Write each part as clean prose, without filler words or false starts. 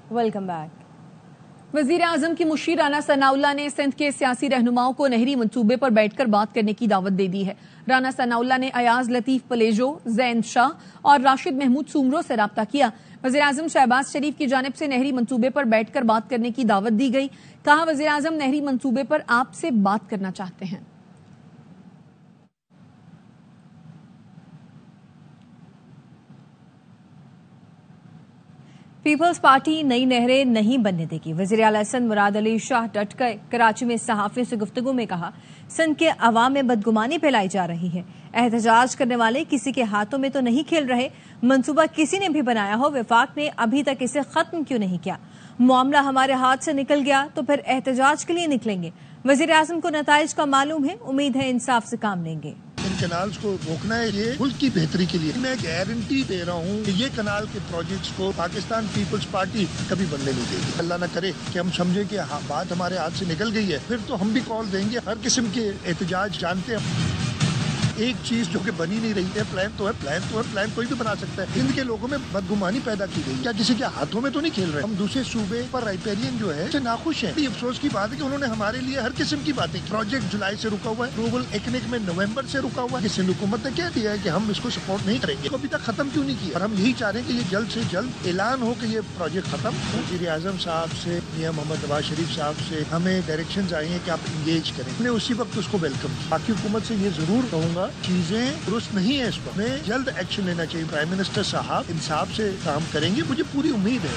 Welcome back. वजीर आजम की मुशीर राना सनाउल्लाह ने सिंध के सियासी रहनुमाओं को नहरी मंसूबे पर बैठकर बात करने की दावत दे दी है। राना सनाउल्लाह ने अयाज लतीफ पलेजो, जैन शाह और राशिद महमूद सुमरो से राब्ता किया। वजीर आजम शहबाज शरीफ की जानिब से नहरी मंसूबे पर बैठकर बात करने की दावत दी गई। कहा, वजीर आजम नहरी मंसूबे पर आपसे बात करना चाहते हैं। पीपल्स पार्टी नई नहरें नहीं बनने देगी। वज़ीर आला सिंध मुराद अली शाह डट गए। कराची में सहाफ़ियों से गुफ्तगू में कहा, सिंध के अवाम में बदगुमानी फैलाई जा रही है। एहतजाज करने वाले किसी के हाथों में तो नहीं खेल रहे। मंसूबा किसी ने भी बनाया हो, वफाक ने अभी तक इसे खत्म क्यों नहीं किया? मामला हमारे हाथ से निकल गया तो फिर एहतजाज के लिए निकलेंगे। वज़ीर आज़म को नताइज का मालूम है, उम्मीद है इंसाफ से काम लेंगे। इन कनाल्स को रोकना है, ये मुल्क की बेहतरी के लिए। मैं गारंटी दे रहा हूँ कि ये कनाल के प्रोजेक्ट्स को पाकिस्तान पीपल्स पार्टी कभी बनने नहीं देगी। अल्लाह न करे कि हम समझे कि बात हमारे हाथ से निकल गई है, फिर तो हम भी कॉल देंगे। हर किस्म के एहतजाज जानते हैं। एक चीज जो कि बनी नहीं रही है, प्लान तो है, प्लान कोई भी बना सकता है। सिंध के लोगों में बदगुमानी पैदा की गई। क्या किसी के हाथों में तो नहीं खेल रहे? हम दूसरे सूबे पर राइपेरियन जो है नाखुश है। ये अफसोस की बात है कि उन्होंने हमारे लिए हर किस्म की बातें। प्रोजेक्ट जुलाई से रुका हुआ है, अप्रूवल इकनिक में नवंबर से रुका हुआ है। सिंध हुकूमत ने कह दिया है कि हम इसको सपोर्ट नहीं करेंगे। अभी तक खत्म क्यों नहीं किया? और हम यही चाह रहे हैं कि ये जल्द से जल्द ऐलान हो कि ये प्रोजेक्ट खत्म। वज़ीर आज़म साहब से, मियां मोहम्मद नवाज शरीफ साहब से हमें डायरेक्शंस आई हैं कि आप इंगेज करें। हमने उसी वक्त उसको वेलकम किया। बाकी हुकूमत से ये जरूर कहूंगा, चीजें दुरुस्त नहीं है, इस पर हमें जल्द एक्शन लेना चाहिए। प्राइम मिनिस्टर साहब इंसाफ से काम करेंगे, मुझे पूरी उम्मीद है।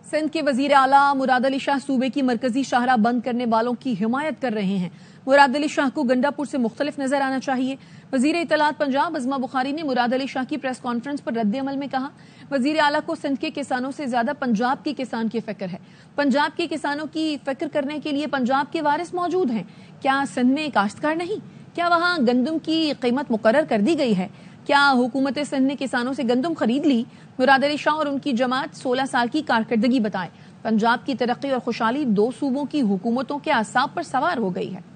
सिंध के वजीर आला मुराद अली शाह सूबे की मरकजी शाहराह बंद करने वालों की हिमायत कर रहे हैं। मुराद अली शाह को गंडापुर से मुख्तलिफ नजर आना चाहिए। वजीर इत्तलात पंजाब अज़मा बुखारी ने मुराद अली शाह की प्रेस कॉन्फ्रेंस पर रद्द अमल में कहा, वजीर आला को सिंध के किसानों से ज्यादा पंजाब के किसान की फिक्र है। पंजाब के किसानों की फिक्र करने के लिए पंजाब के वारिस मौजूद हैं। क्या सिंध में काश्तकार नहीं? क्या वहां गंदम की कीमत मुकर्रर कर दी गई है? क्या हुकूमत सिंध ने किसानों से गंदम खरीद ली? मुराद अली शाह और उनकी जमात 16 साल की कारकर्दगी बताए। पंजाब की तरक्की और खुशहाली दो सूबों की हुकूमतों के असाब पर सवार हो गई है।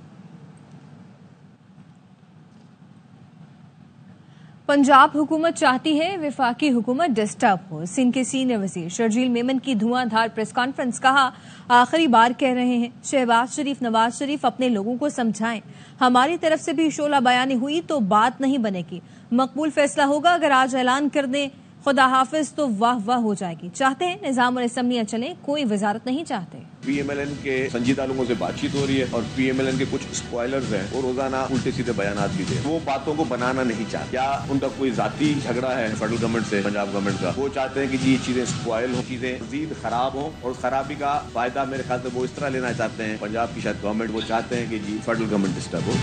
पंजाब हुकूमत चाहती है वफाकी हुकूमत डिस्टर्ब हो। सिंध के सीनियर वजीर शर्जील मेमन की धुआंधार प्रेस कॉन्फ्रेंस। कहा, आखिरी बार कह रहे हैं, शहबाज शरीफ नवाज शरीफ अपने लोगों को समझाएं। हमारी तरफ से भी शोला बयानी हुई तो बात नहीं बनेगी। मकबूल फैसला होगा अगर आज ऐलान कर दें खुदा हाफिज तो वाह वाह हो जाएगी। चाहते हैं निजाम और असम्बलियां चले, कोई वजारत नहीं चाहते। PMLN के संजीदा लोगों से बातचीत हो रही है और PMLN के कुछ स्पॉयलर्स हैं और रोजाना उल्टे सीधे बयानात भी दे। वो बातों को बनाना नहीं चाहते। क्या उनका कोई जाती झगड़ा है फेडरल गवर्नमेंट से, पंजाब गवर्नमेंट का? वो चाहते हैं कि जी ये चीजें स्पॉयल हो, चीजें मजीद खराब हो, और खराबी का फायदा मेरे ख्याल से वो इस तरह लेना चाहते हैं पंजाब की शायद गवर्नमेंट। वो चाहते हैं कि जी फेडरल गवर्नमेंट डिस्टर्ब हो।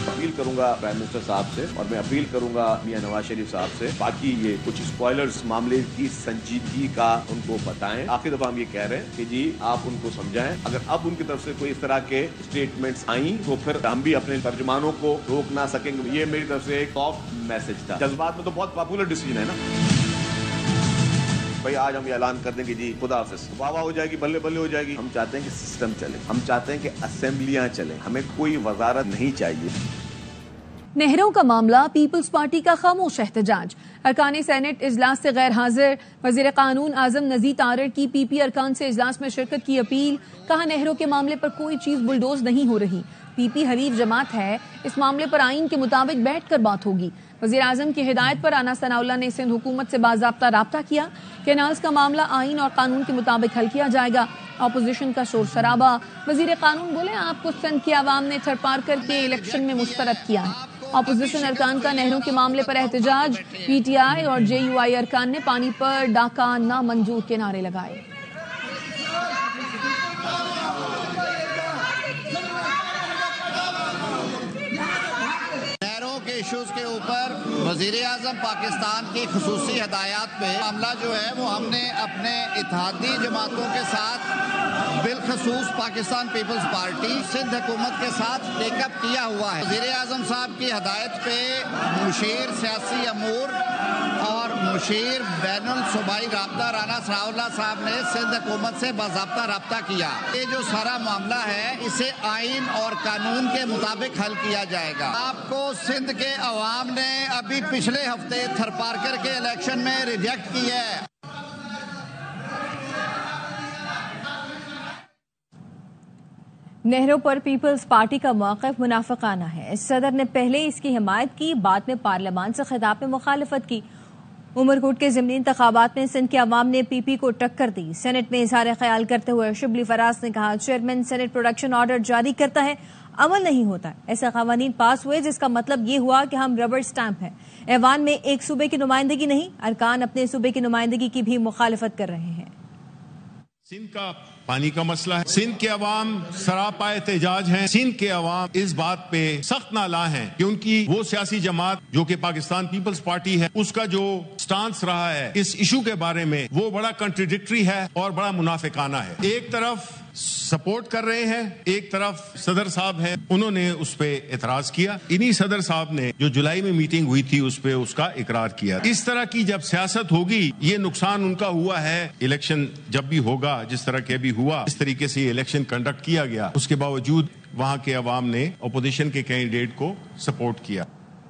अपील करूंगा प्राइम मिनिस्टर साहब से और मैं अपील करूंगा मियां नवाज शरीफ साहब से, बाकी ये कुछ स्पॉयलर्स मामले की संजीदगी का उनको बताएं। आखिरी दफा हम ये कह रहे हैं कि जी आप उनको समझाएं। अगर अब उनकी तरफ से कोई इस तरह के स्टेटमेंट्स आई तो फिर हम भी अपने तर्जुमानों को रोक ना सकेंगे। ये मेरी तरफ से एक सॉफ्ट मैसेज था। जज्बात में तो बहुत पॉपुलर डिसीजन है ना भाई, आज हम ऐलान कर देंगे जी खुदा हाफिज, वाह वाह हो जाएगी, बल्ले बल्ले हो जाएगी। हम चाहते हैं कि सिस्टम चले, हम चाहते हैं कि असेंबलियां चले, हमें कोई वजारत नहीं चाहिए। नहरों का मामला, पीपल्स पार्टी का खामोश एहतजाज। अरकान सेनेट इजलास से गैर हाजिर। वजीर कानून आजम नजीर तारड़ की PP अरकान से इजलास में शिरकत की अपील। कहा, नहरों के मामले पर कोई चीज बुलडोज नहीं हो रही। PP हरीफ जमात है, इस मामले पर आइन के मुताबिक बैठकर बात होगी। वजीर आजम की हिदायत पर राना सनाउल्लाह ने सिंध हुकूमत से बाज़ाब्ता राब्ता किया। कैनाल्स का मामला आइन और कानून के मुताबिक हल किया जाएगा। अपोजिशन का शोर शराबा। वजीर कानून बोले, आपको सिंध की आवाम ने थरपार करके इलेक्शन में मुस्तरद किया है। अपोजिशन अरकान का नहरों के मामले पर एहतजाज। PTI और JUI अरकान ने पानी पर डाका नामंजूर के नारे लगाए। इश्यूज के ऊपर वजीर आजम पाकिस्तान की खुसूसी हदायत पे मामला जो है वो हमने अपने इत्तेहादी जमातों के साथ बिलखसूस पाकिस्तान पीपल्स पार्टी सिंध हुकूमत के साथ टेकअप किया हुआ है। वजीर आजम साहब की हदायत पे मुशीर सियासी अमूर और मुशीर बैनुल सूबाई राब्ता राना सनाउल्लाह साहब ने सिंध हुकूमत से बाज़ाब्ता राब्ता किया। ये जो सारा मामला है इसे आइन और कानून के मुताबिक हल किया जाएगा। आपको सिंध के अवाम ने अभी पिछले हफ्ते थरपारकर के इलेक्शन में रिजेक्ट किया है। نہروں پر پیپلز پارٹی کا موقف منافقانہ ہے. صدر نے پہلے اس کی حمایت کی، بعد میں پارلیمان سے خطاب میں مخالفت کی. عمرکوٹ کے ضمنی انتخابات میں سندھ کے عوام نے پی پی کو ٹکر دی. سینٹ میں اظہار خیال کرتے ہوئے شبلی فراز نے کہا چیئرمین سینٹ پروڈکشن آرڈر جاری کرتا ہے، عمل نہیں ہوتا. ایسے قوانین پاس ہوئے جس کا مطلب یہ ہوا کہ ہم ربڑ سٹیمپ ہیں. ایوان میں ایک صوبے کی نمائندگی نہیں، ارکان اپنے صوبے کی نمائندگی کی بھی مخالفت کر رہے ہیں. سندھ کا پانی کا مسئلہ ہے، سندھ کے عوام سراپا احتجاج ہیں. سندھ کے عوام اس بات پہ سخت نالاں ہیں کہ ان کی وہ سیاسی جماعت جو کہ پاکستان پیپلز پارٹی ہے، اس کا جو سٹانس رہا ہے اس ایشو کے بارے میں وہ بڑا کنٹریڈکٹری ہے اور بڑا منافقانہ ہے. ایک طرف سپورٹ کر رہے ہیں، ایک طرف صدر صاحب ہیں، انہوں نے اس پہ اعتراض کیا. انہی صدر صاحب نے جو جولائی میں میٹنگ ہوئی تھی اس پہ اس کا اقرار کیا. اس طرح کی جب سیاست ہوگی یہ نقصان ان کا ہوا ہے. الیکشن جب بھی ہوگا جس طرح کے بھی ہوا، اس طریقے سے الیکشن کنڈکٹ کیا گیا، اس کے باوجود وہاں کے عوام نے اپوزیشن کے کینڈیڈیٹ کو سپورٹ کیا.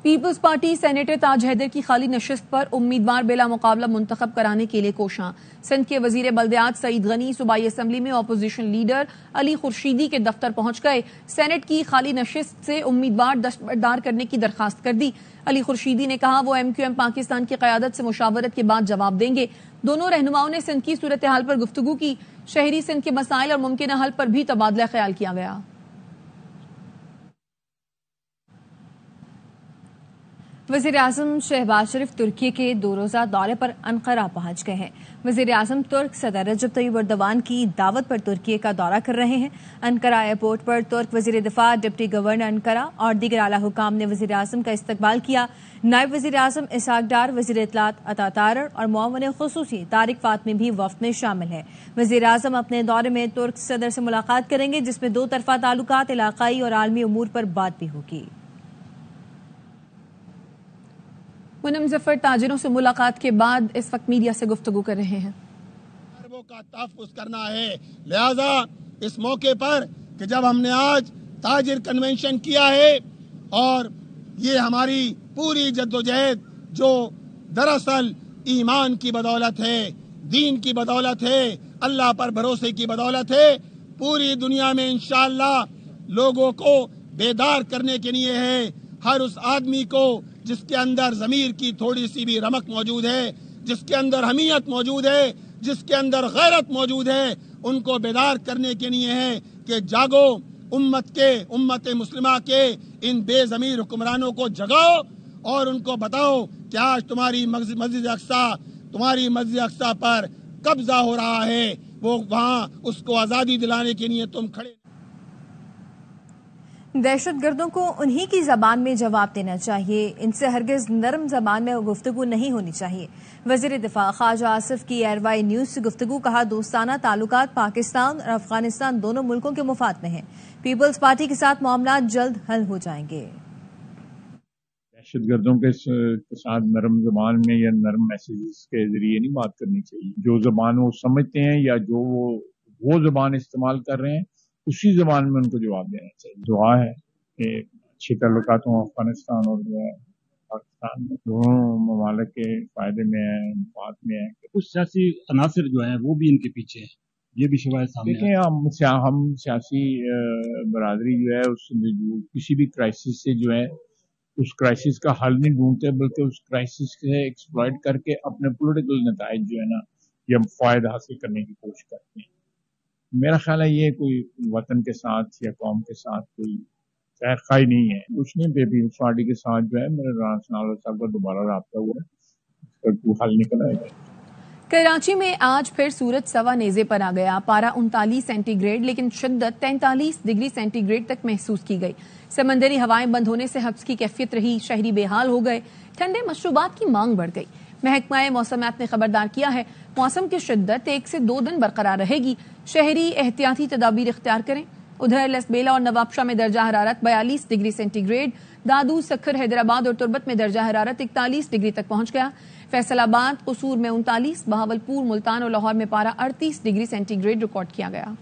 پیپلز پارٹی سینیٹر تاج حیدر کی خالی نشست پر امیدوار بلا مقابلہ منتخب کرانے کے لیے کوشاں. سندھ کے وزیر بلدیات سعید غنی صوبائی اسمبلی میں اپوزیشن لیڈر علی خورشیدی کے دفتر پہنچ گئے. سینٹ کی خالی نشست سے امیدوار دستبردار کرنے کی درخواست کر دی. علی خورشیدی نے کہا وہ ایم پاکستان کی قیادت سے مشاورت کے بعد جواب دیں گے. دونوں رہنماؤں نے سندھ کی صورتحال پر گفتگو کی. شہری سندھ کے مسائل اور ممکنہ حل پر بھی تبادلہ خیال کیا گیا. وزیر اعظم شہباز شریف ترکی کے 2 روزہ دورے پر انقرہ پہنچ گئے ہیں. وزیر اعظم ترک صدر رجب طیب اردوان کی دعوت پر ترکی کا دورہ کر رہے ہیں. انقرہ ایئرپورٹ پر ترک وزیر دفاع، ڈپٹی گورنر انقرہ اور دیگر اعلیٰ حکام نے وزیر اعظم کا استقبال کیا. نائب وزیر اعظم اسحاق ڈار، وزیر اطلاعات عطا تارڑ اور معاون خصوصی طارق فاطمی بھی وفد میں شامل ہیں. وزیر اعظم اپنے دورے میں ترک صدر سے ملاقات کریں گے جس میں 2 طرفہ تعلقات، علاقائی اور عالمی امور پر بات بھی ہوگی. منم ظفر تاجروں سے ملاقات کے بعد اس وقت میڈیا سے گفتگو کر رہے ہیں. کا تحفظ کرنا ہے، لہذا اس موقع پر کہ جب ہم نے آج تاجر کنونشن کیا ہے اور یہ ہماری پوری جدوجہد جو دراصل ایمان کی بدولت ہے، دین کی بدولت ہے، اللہ پر بھروسے کی بدولت ہے، پوری دنیا میں انشاءاللہ لوگوں کو بیدار کرنے کے لیے ہے. ہر اس آدمی کو جس کے اندر ضمیر کی تھوڑی سی بھی رمق موجود ہے، جس کے اندر حمیت موجود ہے، جس کے اندر غیرت موجود ہے، ان کو بیدار کرنے کے لیے ہے کہ جاگو، امت مسلمہ کے ان بے ضمیر حکمرانوں کو جگاؤ اور ان کو بتاؤ کہ آج تمہاری مسجد اقصی پر قبضہ ہو رہا ہے، وہ وہاں اس کو آزادی دلانے کے لیے تم کھڑے. دہشت گردوں کو انہی کی زبان میں جواب دینا چاہیے، ان سے ہرگز نرم زبان میں گفتگو نہیں ہونی چاہیے. وزیر دفاع خواجہ آصف کی ایئر نیوز سے گفتگو. کہا دوستانہ تعلقات پاکستان اور افغانستان دونوں ملکوں کے مفاد میں ہیں. پیپلز پارٹی کے ساتھ معاملات جلد حل ہو جائیں گے. دہشت گردوں کے ساتھ نرم زبان میں یا نرم میسیجز کے ذریعے نہیں بات کرنی چاہیے. جو زبان وہ سمجھتے ہیں یا جو وہ زبان استعمال کر رہے ہیں اسی زبان میں ان کو جواب دینا چاہیے. دعا ہے کہ اچھی تعلقات ہوں افغانستان اور جو ہے پاکستان میں، دونوں ممالک کے فائدے میں ہیں، مفاد میں ہیں. کچھ سیاسی عناصر جو ہیں وہ بھی ان کے پیچھے ہیں، یہ بھی شواہد سامنے دیکھیں. ہم سیاسی برادری جو ہے اس کسی بھی کرائسس سے جو ہے اس کرائسس کا حل نہیں ڈھونڈتے بلکہ اس کرائسس سے ایکسپلائٹ کر کے اپنے پولیٹیکل نتائج جو ہے نا یہ فائدہ حاصل کرنے کی کوشش کرتے ہیں. میرا خیال ہے یہ کوئی وطن کے ساتھ یا قوم کے ساتھ کوئی خیر خواہی نہیں ہے. کچھ نہیں. پیپلز پارٹی کے ساتھ جو ہے میرے رانا ثناءاللہ صاحب کا دوبارہ رابطہ ہوا ہے، اس کا کوئی حل نکل آئے گا. کراچی میں آج پھر سورج سوا نیزے پر آ گیا. پارہ 39 سینٹی گریڈ لیکن شدت 43 ڈگری سینٹی گریڈ تک محسوس کی گئی. سمندری ہوائیں بند ہونے سے حبس کی کیفیت رہی، شہری بے حال ہو گئے، ٹھنڈے مشروبات کی مانگ بڑھ گئی. محکمہ موسمیات نے خبردار کیا ہے موسم کی شدت 1 سے 2 دن برقرار رہے گی، شہری احتیاطی تدابیر اختیار کریں. ادھر لسبیلا اور نوابشاہ میں درجہ حرارت 42 ڈگری سینٹی گریڈ، دادو، سکھر، حیدرآباد اور تربت میں درجہ حرارت 41 ڈگری تک پہنچ گیا. فیصل آباد، قصور میں 39، بہاولپور، ملتان اور لاہور میں پارہ 38 ڈگری سینٹی گریڈ ریکارڈ کیا گیا.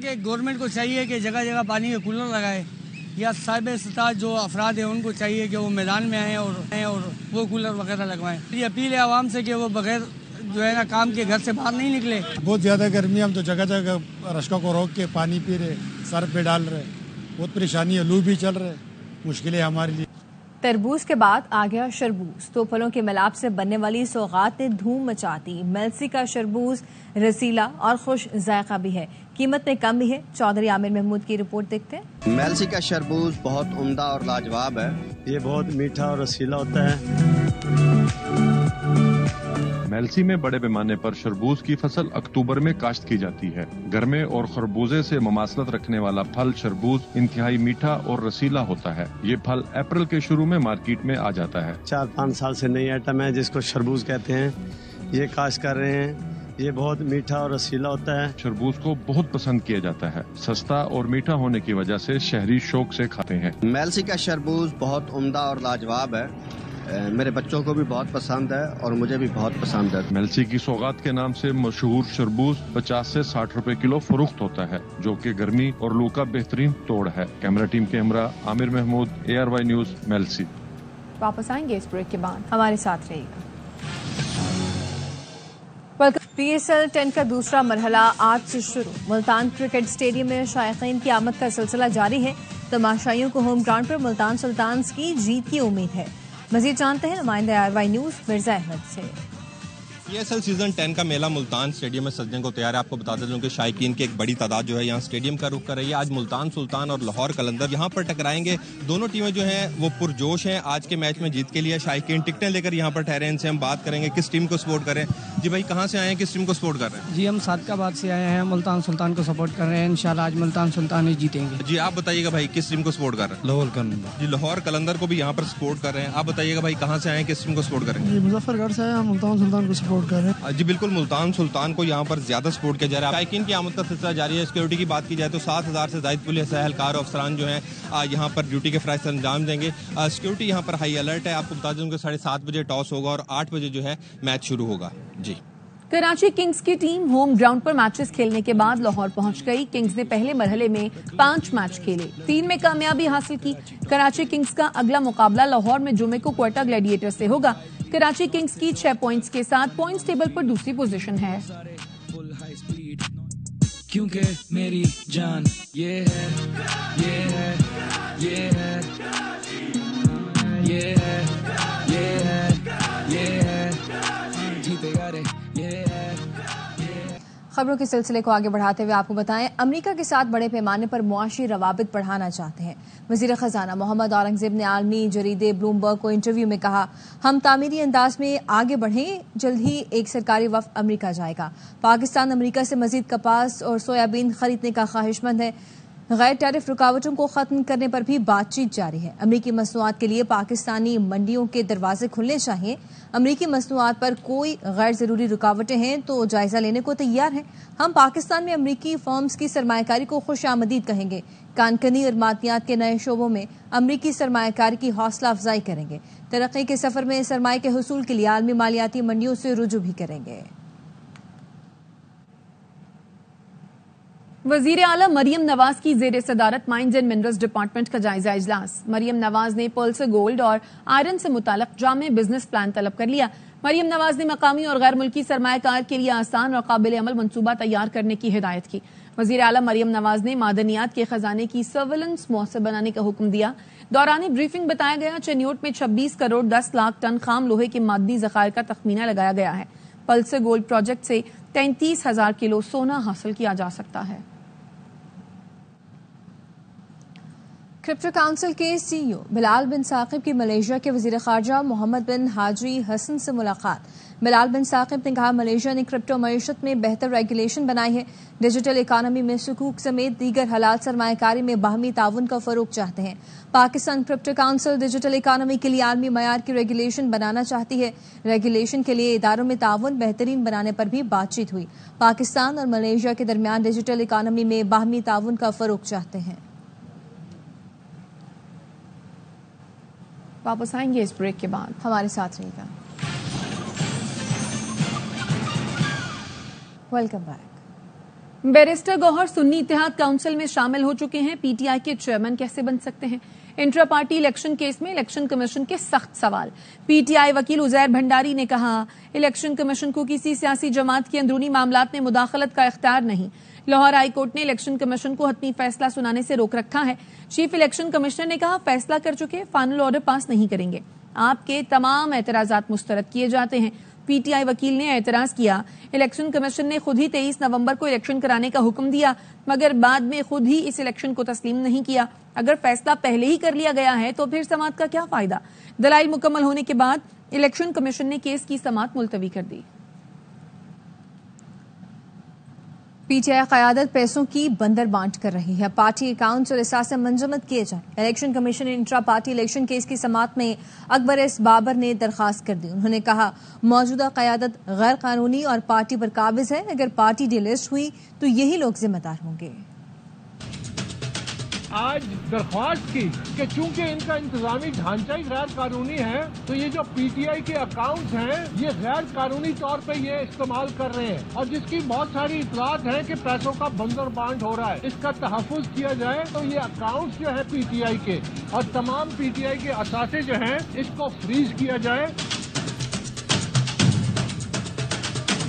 کہ گورنمنٹ کو چاہیے کہ جگہ جگہ پانی کے کولر لگائے، یا صاحب استطاعت جو افراد ہیں ان کو چاہیے کہ وہ میدان میں آئیں اور وہ کولر وغیرہ لگوائیں. یہ اپیل ہے عوام سے کہ وہ بغیر जो है ना काम के घर से बाहर नहीं निकले। बहुत ज़्यादा गर्मी है, हम तो जगह जगह रश्कों को रोक के पानी पी रहे, सर पे डाल रहे, बहुत परेशानी है, लू भी चल रहे, मुश्किलें हमारे लिए। तरबूज के बाद आ गया शरबूज। दो फलों के मिलाप से बनने वाली सौगात ने धूम मचा दी। मेल्सी का शरबूज रसीला और खुश जायका भी है, कीमत में कम भी है। चौधरी आमिर महमूद की रिपोर्ट देखते हैं। मेल्सी का शरबूज बहुत उम्दा और लाजवाब है। ये बहुत मीठा और रसीला होता है। मेल्सी में बड़े पैमाने पर शरबूज की फसल अक्टूबर में काश्त की जाती है। गरमे और खरबूजे से मुमासलत रखने वाला फल शरबूज इंतहाई मीठा और रसीला होता है। ये फल अप्रैल के शुरू में मार्केट में आ जाता है। 4-5 साल से नई आइटम है जिसको शरबूज कहते हैं, ये काश्त कर रहे हैं। ये बहुत मीठा और रसीला होता है। शरबूज को बहुत पसंद किया जाता है। सस्ता और मीठा होने की वजह से शहरी शौक से खाते हैं। मेल्सी का शरबूज बहुत उम्दा और लाजवाब है। मेरे बच्चों को भी बहुत पसंद है और मुझे भी बहुत पसंद है। मेल्सी की सौगात के नाम से मशहूर शरबूज 50 से 60 रुपए किलो फरोख्त होता है, जो कि गर्मी और लू का बेहतरीन तोड़ है। कैमरा टीम के हमरा आमिर महमूद, ARY न्यूज, मेल्सी। वापस आएंगे इस ब्रेक के बाद, हमारे साथ रहिएगा। PSL 10 का दूसरा मरहला आज से शुरू। मुल्तान क्रिकेट स्टेडियम में शायकीन की आमद का सिलसिला जारी है। तमाशाइयों को होम ग्राउंड पर मुल्तान सुल्तान्स की जीत की उम्मीद है। मजीद जानते हैं नुमाइंदे ARY न्यूज मिर्जा अहमद से। PSL सीजन 10 का मेला मुल्तान स्टेडियम में सजने को तैयार है। आपको बता दें कि शायकीन की एक बड़ी तादाद जो है यहाँ स्टेडियम का रुख कर रही है। आज मुल्तान सुल्तान और लाहौर कलंदर यहाँ पर टकराएंगे। दोनों टीमें जो हैं वो पुरजोश हैं आज के मैच में जीत के लिए। शायकीन टिकटें लेकर यहाँ पर ठहरे हैं। इनसे हम बात करेंगे किस टीम को सपोर्ट करें। जी भाई, कहाँ से आए हैं, किस टीम को सपोर्ट कर रहे हैं? जी हम सादकाबाद से आए हैं, मुल्तान सुल्तान को सपोर्ट कर रहे हैं। इंशाल्लाह आज मुल्तान सुल्तान ही जीतेंगे। जी आप बताइएगा भाई, किस टीम को सपोर्ट कर रहे हैं? लाहौर कलंदर। जी लाहौर कलंदर को भी यहाँ पर सपोर्ट कर रहे हैं। आप बताइएगा भाई, कहाँ से आए हैं, किस टीम को सपोर्ट करेंगे? मुजफ्फरगढ़ से आए, मुल्तान सुल्तान को सपोर्ट कर रहे हैं। जी बिल्कुल, मुल्तान सुल्तान को यहाँ पर ज्यादा सपोर्ट किया जा रहा है। शायकीन की आमद का सिलसिला जारी है। सिक्योरिटी की बात की जाए तो 7000 से ज्यादा पुलिस एहलकार और अफसरान जो हैं यहाँ पर ड्यूटी के फराइज अंजाम देंगे। सिक्योरिटी यहाँ पर हाई अलर्ट है। आपको बता दूं कि 7:30 बजे टॉस होगा और 8 बजे जो है मैच शुरू होगा। जी कराची किंग्स की टीम होम ग्राउंड पर मैचेस खेलने के बाद लाहौर पहुंच गई। किंग्स ने पहले मरहले में 5 मैच खेले, 3 में कामयाबी हासिल की। कराची किंग्स का अगला मुकाबला लाहौर में जुमे को क्वेटा ग्लैडिएटर से होगा। कराची किंग्स की 6 पॉइंट्स के साथ पॉइंट्स टेबल पर दूसरी पोजीशन है। क्योंकि मेरी जान ये है, ये है, ये है, ये है, ये है, ये है, जीतेगा रे, ये है। खबरों के सिलसिले को आगे बढ़ाते हुए आपको बताएं, अमेरिका के साथ बड़े पैमाने पर मुआशी रवाबित बढ़ाना चाहते हैं। वजीर खजाना मोहम्मद औरंगजेब ने आलमी जरीदे ब्लूमबर्ग को इंटरव्यू में कहा, हम तामीरी अंदाज में आगे बढ़ें, जल्द ही एक सरकारी वफ्द अमेरिका जाएगा। पाकिस्तान अमेरिका से मजीद कपास और सोयाबीन खरीदने का ख्वाहिशमंद है। गैर टैरिफ रुकावटों को खत्म करने पर भी बातचीत जारी है। अमरीकी मसनूआत के लिए पाकिस्तानी मंडियों के दरवाजे खुलने चाहिए। अमरीकी मसनूआत पर कोई गैर जरूरी रुकावटें हैं तो जायजा लेने को तैयार हैं। हम पाकिस्तान में अमरीकी फर्म्स की सरमायाकारी को खुशामदीद कहेंगे। कानकनी और मादनियात के नए शोबों में अमरीकी सरमायाकारी की हौसला अफजाई करेंगे। तरक्की के सफर में सरमाए के हुसूल के लिए आलमी मालियाती मंडियों से रुजू भी करेंगे। वजीर आला मरियम नवाज की जेर सदारत माइंस एंड मिनरल्स डिपार्टमेंट का जायजा इजलास। मरियम नवाज ने पल्सर गोल्ड और आयरन से मुताल्लिक जामे बिजनेस प्लान तलब कर लिया। मरियम नवाज ने मकामी और गैर मुल्की सरमायाकार के लिए आसान और काबिल अमल मंसूबा तैयार करने की हिदायत की। वजीर आला मरियम नवाज ने मादनियात के खजाने की सर्वेलेंस मौसर बनाने का हुक्म दिया। दौरान ब्रीफिंग बताया गया, चनियोट में 26 करोड़ 10 लाख टन खाम लोहे के मादी जखायर का तखमीना लगाया गया है। पल्सर गोल्ड प्रोजेक्ट से 33,000 किलो सोना हासिल किया जा सकता है। क्रिप्टो काउंसिल के CEO बिलाल बिन साकिब की मलेशिया के वजीर खारजा मोहम्मद बिन हाजी हसन से मुलाकात। बिलाल बिन साकिब ने कहा, मलेशिया ने क्रिप्टो मईशत में बेहतर रेगुलेशन बनाई है। डिजिटल इकानमी में सुकूक समेत दीगर हलाल सरमायाकारी में बाहमी ताउन का फरोग चाहते हैं। Pakistan crypto council digital economy के लिए आलमी मयार की रेगुलेशन बनाना चाहती है। रेगुलेशन के लिए इदारों में ताउन बेहतरीन बनाने पर भी बातचीत हुई। पाकिस्तान और मलेशिया के दरमियान डिजिटल इकानमी में बाहमी ताउन का फरोग चाहते हैं। वापस आएंगे इस ब्रेक के बाद, हमारे साथ रहिएगा। Welcome back. Barrister Gohar Sunni Ittehad council में शामिल हो चुके हैं। पीटीआई के चेयरमैन कैसे बन सकते हैं, इंट्रा पार्टी इलेक्शन केस में इलेक्शन कमीशन के सख्त सवाल। पीटीआई वकील उजैर भंडारी ने कहा, इलेक्शन कमीशन को किसी सियासी जमात के अंदरूनी मामलात में मुदाखलत का इख्तियार नहीं। लाहौर हाई कोर्ट ने इलेक्शन कमीशन को हतमी फैसला सुनाने से रोक रखा है। चीफ इलेक्शन कमिश्नर ने कहा, फैसला कर चुके, फाइनल ऑर्डर पास नहीं करेंगे। आपके तमाम एतराजात मुस्तरद किए जाते हैं। पीटीआई वकील ने एतराज किया, इलेक्शन कमीशन ने खुद ही 23 नवंबर को इलेक्शन कराने का हुक्म दिया, मगर बाद में खुद ही इस इलेक्शन को तस्लीम नहीं किया। अगर फैसला पहले ही कर लिया गया है तो फिर समाअत का क्या फायदा। दलाइल मुकम्मल होने के बाद इलेक्शन कमीशन ने केस की समाअत मुलतवी कर दी। पीटीआई क़यादत पैसों की बंदर बांट कर रही है। पार्टी अकाउंट्स और असासे मंजमद किए जाए। इलेक्शन कमीशन ने इंट्रा पार्टी इलेक्शन केस की समाअत में अकबर एस बाबर ने दरखास्त कर दी। उन्होंने कहा, मौजूदा क़यादत गैर कानूनी और पार्टी पर काबिज है। अगर पार्टी डिलिस्ट हुई तो यही लोग जिम्मेदार होंगे। आज दरख्वास्त की कि चूंकि इनका इंतजामी ढांचा ही गैर कानूनी है, तो ये जो पीटीआई के अकाउंट्स हैं ये गैर कानूनी तौर पे ये इस्तेमाल कर रहे हैं, और जिसकी बहुत सारी इतलात हैं कि पैसों का बंदर बांट हो रहा है। इसका तहफ़्फ़ुज़ किया जाए तो ये अकाउंट्स जो है पीटीआई के और तमाम पीटीआई के असासे जो हैं इसको फ्रीज किया जाए।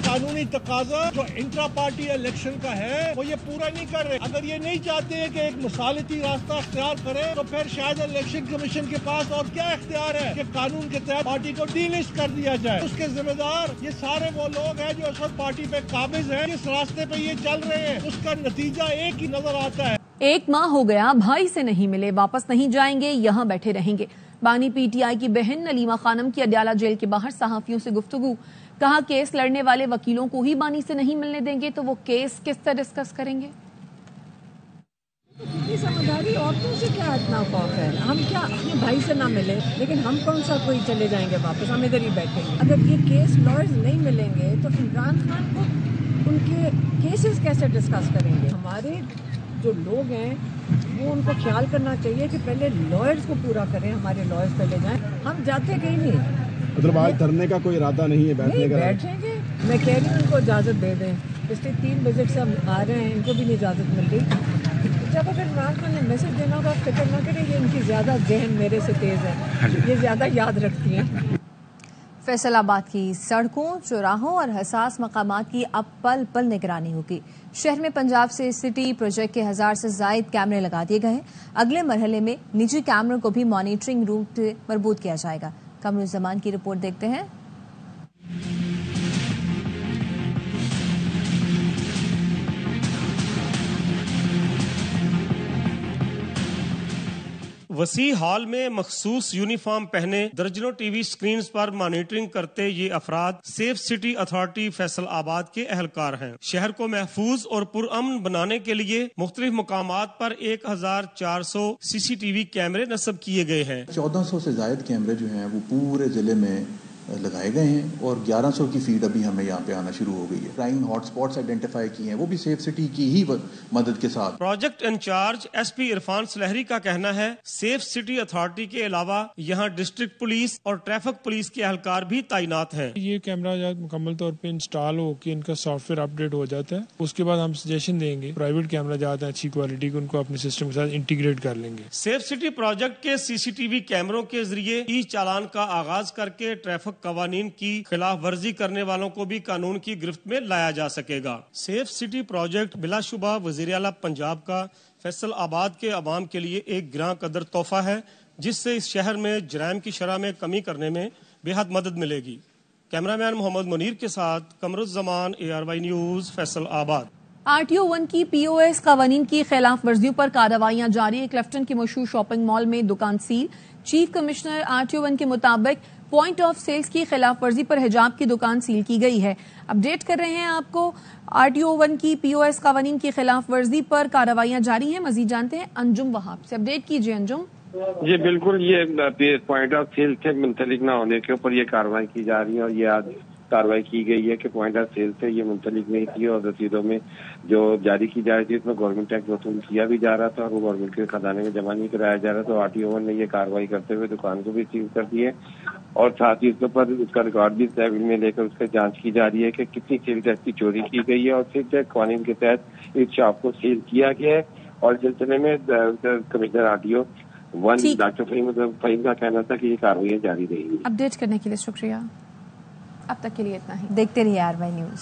कानूनी तकाजा जो इंट्रा पार्टी इलेक्शन का है वो ये पूरा नहीं कर रहे। अगर ये नहीं चाहते हैं कि एक मिसालती रास्ता अख्तियार करें तो फिर शायद इलेक्शन कमीशन के पास और क्या इख्तियार है कि कानून के तहत पार्टी को डीलिस्ट कर दिया जाए। उसके जिम्मेदार ये सारे वो लोग हैं जो इस वक्त पार्टी पे काबिज हैं। जिस रास्ते पे ये चल रहे हैं उसका नतीजा एक ही नजर आता है। 1 माह हो गया, भाई से नहीं मिले, वापस नहीं जाएंगे, यहाँ बैठे रहेंगे। बानी पीटीआई की बहन नलीमा खानम की अडयाला जेल के बाहर सहाफियों से गुफ्तगू। कहा, केस लड़ने वाले वकीलों को ही बानी से नहीं मिलने देंगे तो वो केस किस तरह डिस्कस करेंगे। तो समझदारी औरतों से क्या इतना खौफ है। हम क्या अपने भाई से ना मिले, लेकिन हम कौन सा कोई चले जाएंगे वापस, हम इधर ही बैठेंगे। अगर ये केस लॉयर्स नहीं मिलेंगे तो इमरान खान को उनके केसेस कैसे डिस्कस करेंगे। हमारे जो लोग हैं वो उनको ख्याल करना चाहिए कि पहले लॉयर्स को पूरा करें, हमारे लॉयर्स पहले जाएं। हम जाते कहीं नहीं, मतलब आज धरने का कोई इरादा नहीं है, बैठने का। बैठेंगे, मैं कह रही हूँ उनको इजाज़त दे दें। पिछले 3 बजे से हम आ रहे हैं, इनको भी नहीं इजाज़त मिल रही। जब अगर इमरान खान ने मैसेज देना होगा, फिक्र ना करें, ये इनकी ज़्यादा जहन मेरे से तेज़ है, ये ज़्यादा याद रखती हैं। फैसलाबाद की सड़कों, चौराहों और हसास मकामात की अब पल पल निगरानी होगी। शहर में पंजाब से सिटी प्रोजेक्ट के 1000 से जायद कैमरे लगा दिए गए हैं। अगले मरहले में निजी कैमरों को भी मॉनिटरिंग रूट मरबूत किया जाएगा। कमरुज़्ज़मान की रिपोर्ट देखते हैं। वसी हॉल में मखसूस यूनिफॉर्म पहने दर्जनों टीवी स्क्रीन पर मॉनिटरिंग करते ये अफराद सेफ सिटी अथॉरिटी फैसलाबाद के अहलकार हैं। शहर को महफूज और पुरअमन बनाने के लिए मुख्तलिफ मकामात पर 1400 CCTV कैमरे नस्ब किए गए हैं। 1400 से जायद कैमरे जो हैं वो पूरे जिले में लगाए गए हैं और 1100 की फीड अभी हमें यहाँ पे आना शुरू हो गई है। क्राइम हॉटस्पॉट्स आइडेंटिफाई किए हैं, वो भी सेफ सिटी की ही मदद के साथ। Project incharge SP Irfan Sulehri का कहना है, सेफ सिटी अथॉरिटी के अलावा यहाँ डिस्ट्रिक्ट पुलिस और ट्रैफिक पुलिस के एहलकार भी तैनात हैं। ये कैमरा मुकम्मल तौर पे इंस्टॉल हो के इनका सॉफ्टवेयर अपडेट हो जाता है, उसके बाद हम सजेशन देंगे। प्राइवेट कैमरा जाते हैं अच्छी क्वालिटी के, उनको अपने सिस्टम के साथ इंटीग्रेट कर लेंगे। सेफ सिटी प्रोजेक्ट के CCTV कैमरों के जरिए ई चालान का आगाज करके ट्रैफिक कवानीन की खिलाफ वर्जी करने वालों को भी कानून की गिरफ्त में लाया जा सकेगा। सेफ सिटी प्रोजेक्ट बिलाशुबा वजीर आला पंजाब का फैसलाबाद के अवाम के लिए एक ग्रां कदर तोहफा है, जिससे इस शहर में जराइम की शरह में कमी करने में बेहद मदद मिलेगी। कैमरामैन मोहम्मद मुनीर के साथ कमरुज़्ज़मान, ARY न्यूज, फैसलाबाद। RTO 1 की POS कवानीन की खिलाफ वर्जियों पर कार्रवाइयां जारी। क्लिफ्टन के मशहूर शॉपिंग मॉल में दुकान सील। चीफ कमिश्नर RTO 1 के मुताबिक पॉइंट ऑफ सेल्स की खिलाफ वर्जी पर हिजाब की दुकान सील की गई है। अपडेट कर रहे हैं आपको, RTO 1 की POS कवानीन की खिलाफ वर्जी पर कार्रवाइयां जारी हैं। मजीद जानते हैं अंजुम वहाब से। अपडेट कीजिए अंजुम। जी बिल्कुल, ये पॉइंट ऑफ सेल से मुंसलिक न होने के ऊपर ये कार्रवाई की जा रही है, और ये आज कार्रवाई की गई है कि पॉइंट ऑफ सेल से ये मुंसलिक नहीं थी और रसीदों में जो जारी की जा रही थी उसमें गवर्नमेंट टैक्स वसूल किया भी जा रहा था और वो गवर्नमेंट के खजाने में जमा नहीं कराया जा रहा। तो RTO 1 ने ये कार्रवाई करते हुए दुकान को भी सील कर दी है और साथ ही उसके ऊपर उसका रिकॉर्ड भी तहवील में लेकर उसका जांच की जा रही है कि कितनी सेल टैक्स की चोरी की गई है और सेल टैक्स कानून के तहत इस शॉप को सील किया गया है। और इस सिलसिले में कमिश्नर RTO डॉक्टर फहीम का कहना था कि ये कार्रवाई जारी रहेगी। अपडेट करने के लिए शुक्रिया। अब तक के लिए इतना ही। देखते रहिए RY न्यूज।